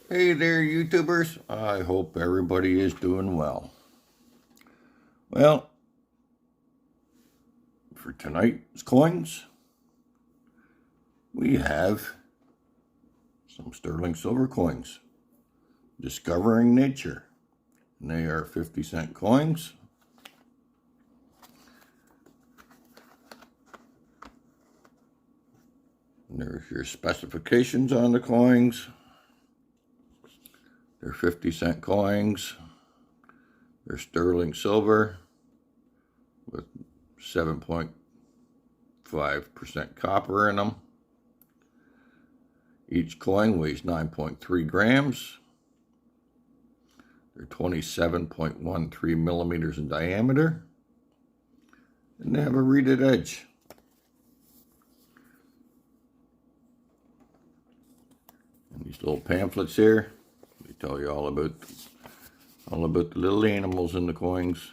Hey there, YouTubers. I hope everybody is doing well. Well, for tonight's coins, we have some sterling silver coins, Discovering Nature. And they are 50-cent coins. And there's your specifications on the coins. They're 50-cent coins. They're sterling silver with 7.5% copper in them. Each coin weighs 9.3 grams. They're 27.13 millimeters in diameter. And they have a reeded edge. And these little pamphlets here, they tell you all about the little animals in the coins.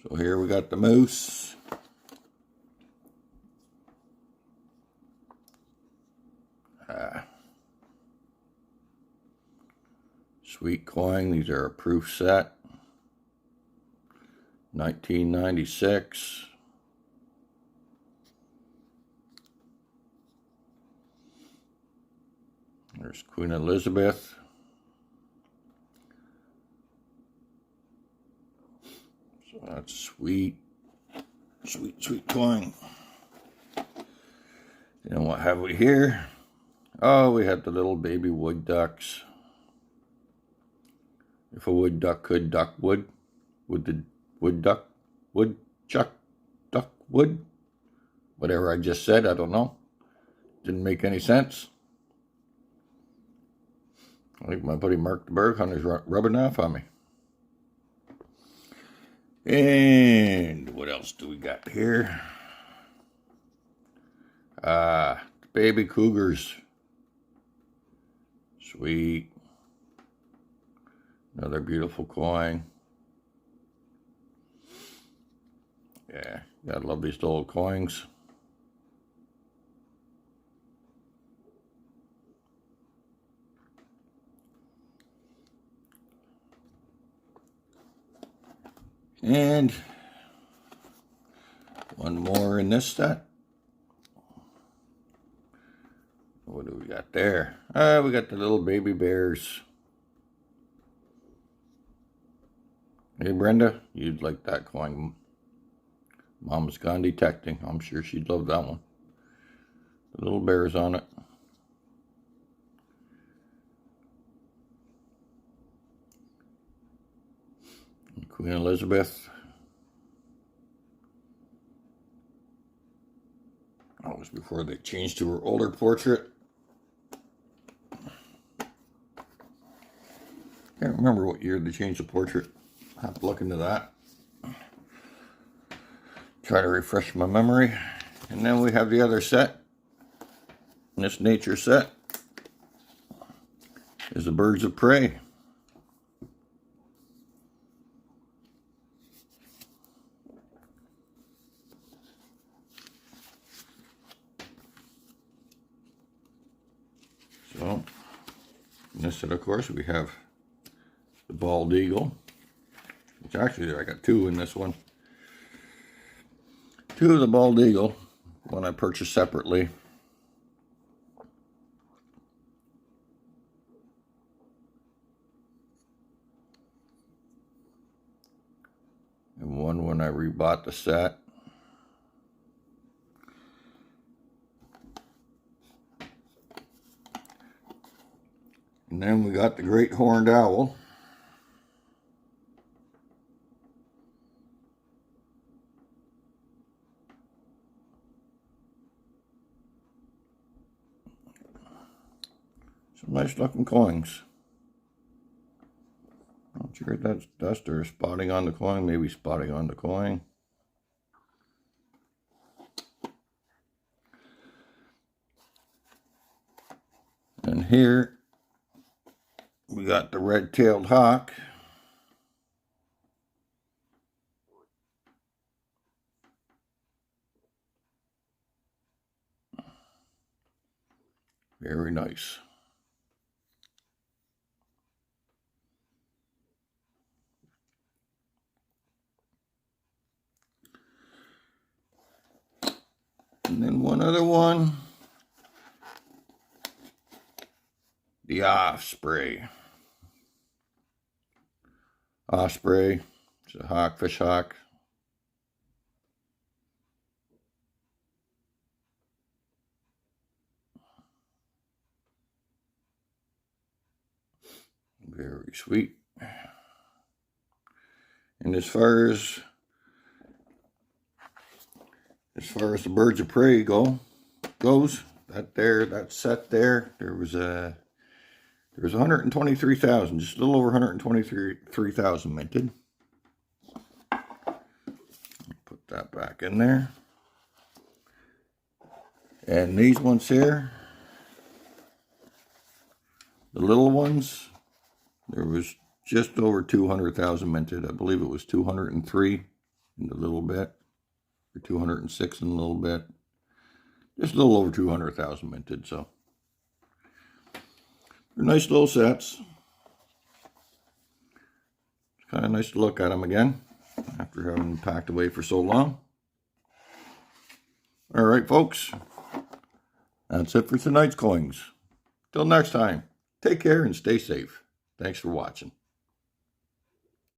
So here we got the moose. Sweet coin. These are a proof set. 1996. There's Queen Elizabeth. So that's sweet coin. And what have we here? Oh, we have the little baby wood ducks. If a wood duck could duck wood, would the woodchuck duck wood? Whatever I just said, I don't know. Didn't make any sense. I think my buddy Mark the Berg Hunter's rubbing off on me. And what else do we got here? Baby cougars. Sweet. Another beautiful coin. Yeah, gotta love these little coins. And one more in this set. What do we got there? We got the little baby bears. Hey Brenda, you'd like that coin. Mom's gone detecting. I'm sure she'd love that one. The little bears on it. And Queen Elizabeth. That was before they changed to her older portrait. Can't remember what year they changed the portrait. I'll have to look into that. Try to refresh my memory. And then we have the other set. And this nature set is the birds of prey. So, in this set, of course, we have the bald eagle, which actually I got two in this one. Two of the bald eagle, one I purchased separately. And one when I rebought the set. And then we got the great horned owl. Some nice looking coins. Not sure if that's dust or spotting on the coin. Maybe spotting on the coin. And here we got the red-tailed hawk. Very nice. And then one other one. The Osprey. Osprey. It's a hawk, fish hawk. Very sweet. And as far as the birds of prey goes, that set there was 123,000, just a little over 123,000 minted. Put that back in there. And these ones here, the little ones, there was just over 200,000 minted. I believe it was 203 in a little bit, or 206 in a little bit. Just a little over 200,000 minted, so they're nice little sets. It's kind of nice to look at them again after having them packed away for so long. All right, folks, that's it for tonight's coins. Till next time, take care and stay safe. Thanks for watching.